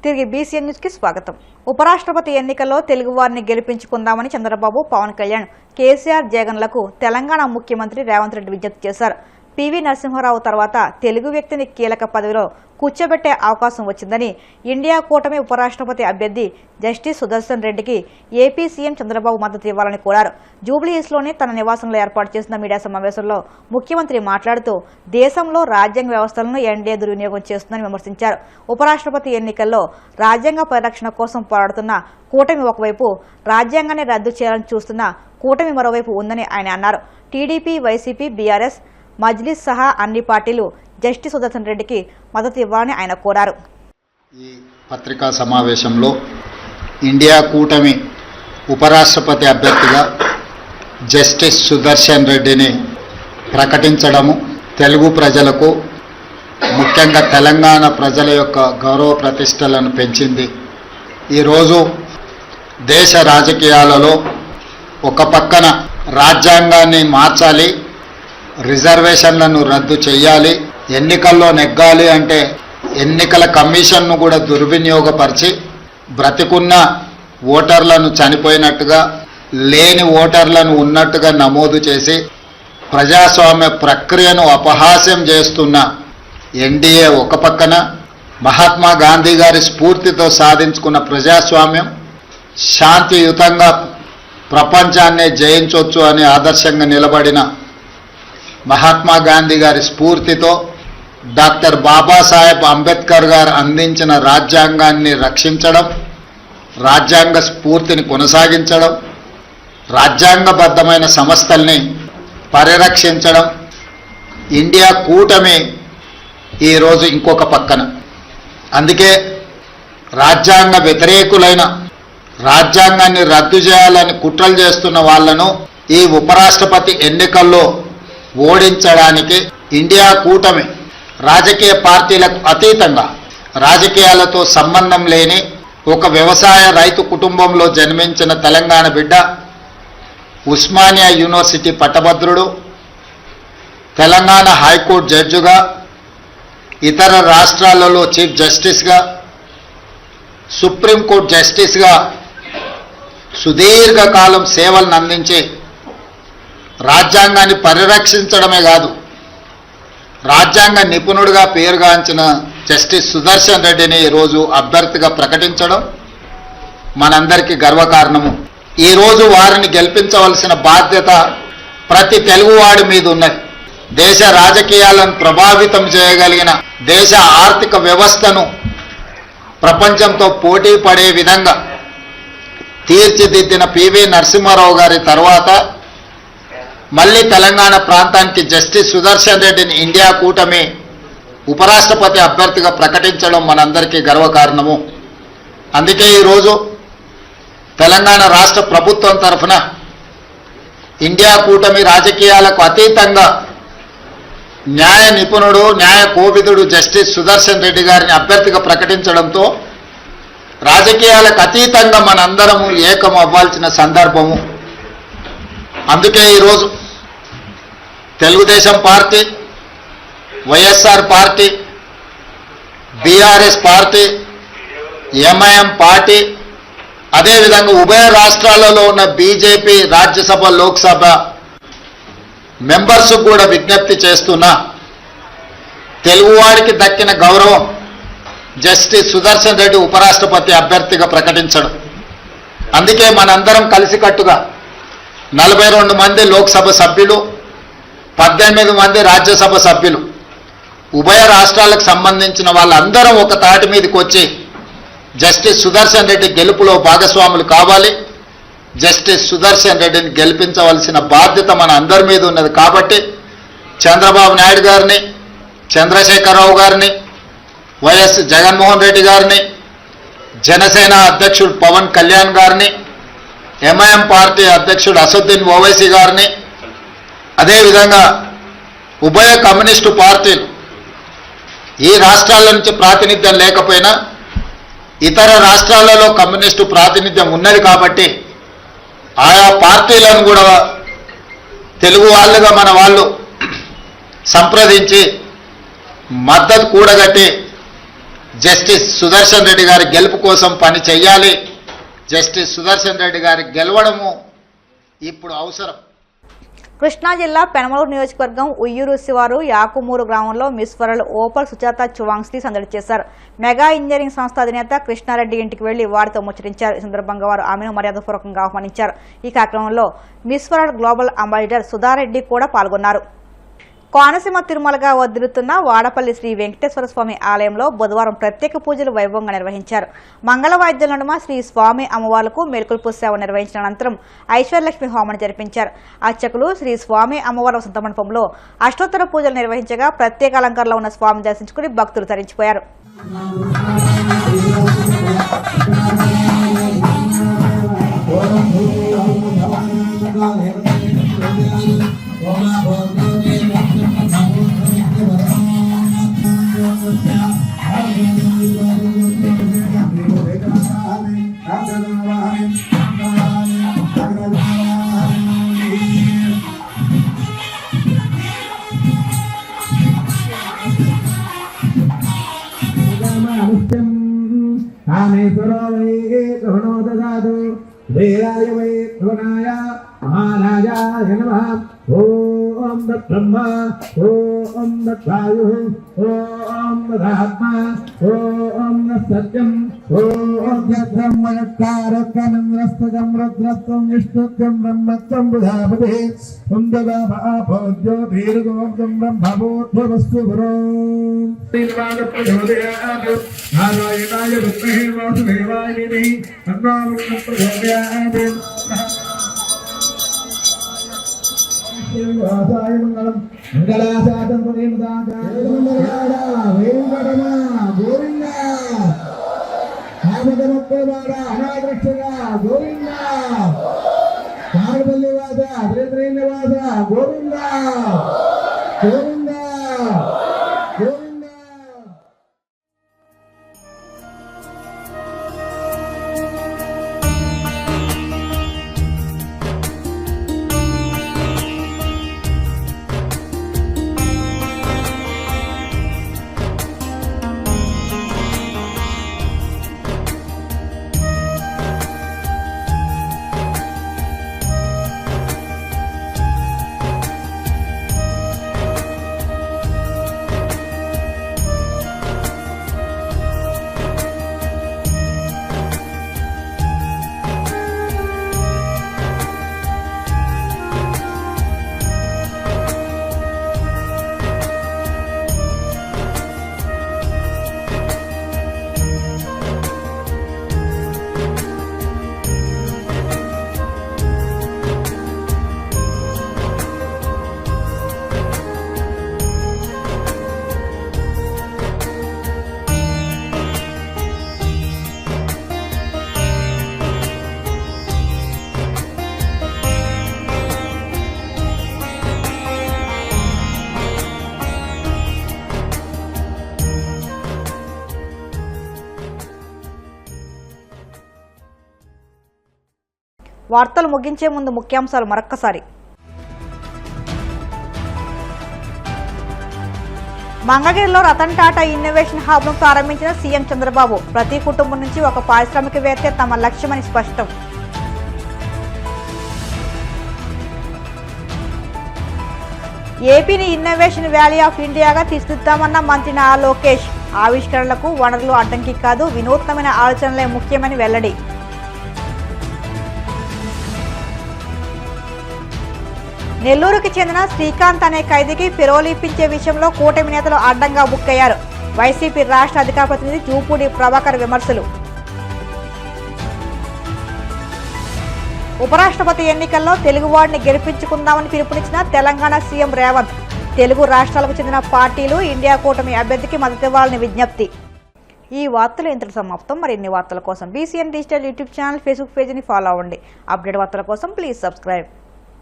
తిరిగి BCN news కి స్వాగతం. ఉపరాష్ట్రపతి ఎన్నికల్లో తెలుగు వారిని గెలిపించుకుందామని చంద్రబాబు, పవన్ కళ్యాణ్, కేసీఆర్, జగన్లకు తెలంగాణ ముఖ్యమంత్రి రేవంత్ రెడ్డి విజ్ఞప్తి చేశారు. పివి నరసింహారావు తర్వాత తెలుగు వ్యక్తిని కీలక పదవిలో కూర్చోబెట్టే అవకాశం వచ్చిందని ఇండియా కూటమి ఉపరాష్ట్రపతి అభ్యర్థి జస్టిస్ సుదర్శన్ రెడ్డికి ఏపీ సీఎం చంద్రబాబు మద్దతు ఇవ్వాలని కోరారు. జూబ్లీహిల్స్లోని తన నివాసంలో ఏర్పాటు చేసిన మీడియా సమావేశంలో ముఖ్యమంత్రి మాట్లాడుతూ దేశంలో రాజ్యాంగ వ్యవస్థలను ఎన్డీఏ దుర్వినియోగం చేస్తుందని విమర్శించారు. ఉపరాష్ట్రపతి ఎన్నికల్లో రాజ్యాంగ పరిరక్షణ కోసం పోరాడుతున్న కూటమి ఒకవైపు, రాజ్యాంగాన్ని రద్దు చేయాలని చూస్తున్న కూటమి మరోవైపు ఉందని ఆయన అన్నారు. టీడీపీ, వైసీపీ, బీఆర్ఎస్, మజ్లిస్ సహా అన్ని పార్టీలు జస్టిస్ సుదర్శన్ రెడ్డికి మద్దతు ఇవ్వాలని ఆయన కోరారు. ఈ పత్రికా సమావేశంలో ఇండియా కూటమి ఉపరాష్ట్రపతి అభ్యర్థిగా జస్టిస్ సుదర్శన్ రెడ్డిని ప్రకటించడము తెలుగు ప్రజలకు, ముఖ్యంగా తెలంగాణ ప్రజల యొక్క గౌరవ ప్రతిష్టలను పెంచింది. ఈరోజు దేశ రాజకీయాలలో ఒక పక్కన రాజ్యాంగాన్ని మార్చాలి, రిజర్వేషన్లను రద్దు చేయాలి, ఎన్నికల్లో నెగ్గాలి అంటే ఎన్నికల కమిషన్ను కూడా దుర్వినియోగపరిచి బ్రతికున్న ఓటర్లను చనిపోయినట్టుగా, లేని ఓటర్లను ఉన్నట్టుగా నమోదు చేసి ప్రజాస్వామ్య ప్రక్రియను అపహాస్యం చేస్తున్న ఎన్డీఏ ఒక పక్కన, మహాత్మా గాంధీ గారి స్ఫూర్తితో సాధించుకున్న ప్రజాస్వామ్యం శాంతియుతంగా ప్రపంచాన్నే జయించవచ్చు అని ఆదర్శంగా నిలబడిన మహాత్మా గాంధీ గారి స్ఫూర్తితో డాక్టర్ బాబాసాహెబ్ అంబేద్కర్ గారు అందించిన రాజ్యాంగాన్ని రక్షించడం, రాజ్యాంగ స్ఫూర్తిని కొనసాగించడం, రాజ్యాంగబద్ధమైన సంస్థల్ని పరిరక్షించడం, ఇండియా కూటమి ఈరోజు ఇంకొక పక్కన. అందుకే రాజ్యాంగ వ్యతిరేకులైన, రాజ్యాంగాన్ని రద్దు చేయాలని కుట్రలు చేస్తున్న వాళ్లను ఈ ఉపరాష్ట్రపతి ఎన్నికల్లో ఓడించడానికి ఇండియా కూటమి రాజకీయ పార్టీలకు అతీతంగా, రాజకీయాలతో సంబంధం లేని ఒక వ్యవసాయ రైతు కుటుంబంలో జన్మించిన తెలంగాణ బిడ్డ, ఉస్మానియా యూనివర్సిటీ పట్టభద్రుడు, తెలంగాణ హైకోర్టు జడ్జిగా, ఇతర రాష్ట్రాలలో చీఫ్ జస్టిస్గా, సుప్రీంకోర్టు జస్టిస్గా సుదీర్ఘకాలం సేవలను అందించి రాజ్యాంగాన్ని పరిరక్షించడమే కాదు, రాజ్యాంగ నిపుణుడిగా పేరుగాంచిన జస్టిస్ సుదర్శన్ రెడ్డిని ఈరోజు అభ్యర్థిగా ప్రకటించడం మనందరికీ గర్వకారణము. ఈరోజు వారిని గెలిపించవలసిన బాధ్యత ప్రతి తెలుగువాడి మీద ఉన్నది. దేశ రాజకీయాలను ప్రభావితం చేయగలిగిన, దేశ ఆర్థిక వ్యవస్థను ప్రపంచంతో పోటీ పడే విధంగా తీర్చిదిద్దిన పివి నరసింహారావు గారి తర్వాత మళ్ళీ తెలంగాణ ప్రాంతానికి జస్టిస్ సుదర్శన్ రెడ్డిని ఇండియా కూటమి ఉపరాష్ట్రపతి అభ్యర్థిగా ప్రకటించడం మనందరికీ గర్వకారణము. అందుకే ఈరోజు తెలంగాణ రాష్ట్ర ప్రభుత్వం తరఫున ఇండియా కూటమి రాజకీయాలకు అతీతంగా న్యాయ నిపుణుడు, న్యాయ కోవిదుడు జస్టిస్ సుదర్శన్ రెడ్డి గారిని అభ్యర్థిగా ప్రకటించడంతో రాజకీయాలకు అతీతంగా మనందరము ఏకం అవ్వాల్సిన సందర్భము. అందుకే ఈరోజు Telugu Desam party, YSR party, BRS party, MIM party, అదేవిధంగా ఉభయ రాష్ట్రాలలో ఉన్న బీజేపీ రాజ్యసభ, లోక్సభ మెంబర్స్ కూడా విజ్ఞప్తి చేస్తున్నా, తెలుగువాడికి దక్కిన గౌరవం జస్టిస్ సుదర్శన్ రెడ్డి ఉపరాష్ట్రపతి అభ్యర్థిగా ప్రకటించడం. అందుకే మనందరం కలిసికట్టుగా 42 మంది లోక్సభ సభ్యులు, 18 మంది రాజ్యసభ సభ్యులు, ఉభయ రాష్ట్రాలకు సంబంధించిన వాళ్ళందరం ఒక తాటి మీదకి వచ్చి జస్టిస్ సుదర్శన్ రెడ్డి గెలుపులో భాగస్వాములు కావాలి. జస్టిస్ సుదర్శన్ రెడ్డిని గెలిపించవలసిన బాధ్యత మన అందరి మీద ఉన్నది. కాబట్టి చంద్రబాబు నాయుడు గారిని, చంద్రశేఖరరావు గారిని, వైఎస్ జగన్మోహన్ రెడ్డి గారిని, జనసేన అధ్యక్షుడు పవన్ కళ్యాణ్ గారిని, ఎంఐఎం పార్టీ అధ్యక్షుడు అసదుద్దీన్ ఓవైసీ గారిని, అదేవిధంగా ఉభయ కమ్యూనిస్టు పార్టీలు, ఈ రాష్ట్రాల నుంచి ప్రాతినిధ్యం లేకపోయినా ఇతర రాష్ట్రాలలో కమ్యూనిస్టు ప్రాతినిధ్యం ఉన్నది కాబట్టి ఆయా పార్టీలను కూడా తెలుగు వాళ్ళుగా మన వాళ్ళు సంప్రదించి మద్దతు కూడగట్టి జస్టిస్ సుదర్శన్ రెడ్డి గారి గెలుపు కోసం పని చేయాలి. జస్టిస్ సుదర్శన్ రెడ్డి గారి గెలవడము ఇప్పుడు అవసరం. కృష్ణా జిల్లా పెనమలూరు నియోజకవర్గం ఉయ్యూరు శివారు యాకుమూరు గ్రామంలో మిస్ వరల్డ్ ఓపల్ సుజాత చువాంగ్స్ని సందడి చేశారు. మెగా ఇంజనీరింగ్ సంస్థ అధినేత కృష్ణారెడ్డి ఇంటికి వెళ్లి వారితో ముచ్చరించారు. ఈ సందర్భంగా వారు ఆమెను మర్యాదపూర్వకంగా ఆహ్వానించారు. ఈ కార్యక్రమంలో miss world global ambassador Sudha Reddy కూడా పాల్గొన్నారు. కోనసీమ తిరుమలగా వదిలుతున్న వాడపల్లి శ్రీ వెంకటేశ్వర స్వామి ఆలయంలో బుధవారం ప్రత్యేక పూజలు వైభవంగా నిర్వహించారు. మంగళ వాయిద్యాల నడుమ శ్రీ స్వామి అమ్మవార్లకు మేల్కొల్పు సేవ నిర్వహించిన అనంతరం ఐశ్వర్యలక్ష్మి హోమాన్ని జరిపించారు. అర్చకులు శ్రీ స్వామి అమ్మవారి వసంత మండపంలో అష్టోత్తర పూజలు నిర్వహించగా ప్రత్యేక అలంకారంలో ఉన్న స్వామిని దర్శించుకుని భక్తులు తరించిపోయారు. वीराय वै ध्रुवनाय महाराजाय नमः। ओम तत्ब्रह्म ओम तद्वायुः ओम तदात्मा ओम तत्सत्यम् ओम यद्ब्रह्मणकारकमन्द्रस्तकं रुद्रस्तं विष्णुत्वं ब्रह्मत्वं बुधापतिः ओम ददाभाभोज्यो दीर्घोक्तं ब्रह्मभूत्वस्तु पुरोम् श्रीवादप्रचोदयात् नारायणाय विद्महे वासुदेवाय धीमहि तन्नो प्रचोदयात्। वासाय मंगलम मंगलासादं प्रेमदाता वेंकटमा गोविंदा आमदमक्कवाड़ा अनादरक्षगा गोविंदा पार्वल्ली वासा अद्रेन्द्रेन्द्र वासा गोविंदा गोविंदा गोविंदा। వార్తలు ముగించే ముందు ముఖ్యాంశాలు మరొక్కసారి. మంగళగిరిలో రతన్ టాటా ఇన్నోవేషన్ హబ్ను ప్రారంభించిన సీఎం చంద్రబాబు. ప్రతి కుటుంబం నుంచి ఒక పారిశ్రామికవేత్తే తమ లక్ష్యమని స్పష్టం. ఏపీని ఇన్నోవేషన్ వ్యాలీ ఆఫ్ ఇండియాగా తీర్చిదిద్దామన్న మంత్రి నారా లోకేష్. ఆవిష్కరణలకు వనరులు అడ్డంకి కాదు, వినూత్నమైన ఆలోచనలే ముఖ్యమని వెల్లడి. నెల్లూరుకి చెందిన శ్రీకాంత్ అనే ఖైదీకి ఫిరోలు ఇప్పించే విషయంలో కూటమి నేతలు అడ్డంగా బుక్కయ్యారు. వైసీపీ రాష్ట్ర అధికార ప్రతినిధి జూపూడి ప్రభాకర్ విమర్శలు. ఉపరాష్ట్రపతి ఎన్నికల్లో తెలుగువాడిని గెలిపించుకుందామని పిలుపునిచ్చిన తెలంగాణ సీఎం రేవంత్. తెలుగు రాష్ట్రాలకు చెందిన పార్టీలు ఇండియా కూటమి అభ్యర్థికి మద్దతివ్వాలని విజ్ఞప్తి. ఈ వార్తలు ఇంతటి సమాప్తం. మరిన్ని వార్తల కోసం BCN digital YouTube channel, Facebook పేజీని ఫాలో అవ్వండి. అప్డేట్ వార్తల కోసం ప్లీజ్ సబ్స్క్రైబ్.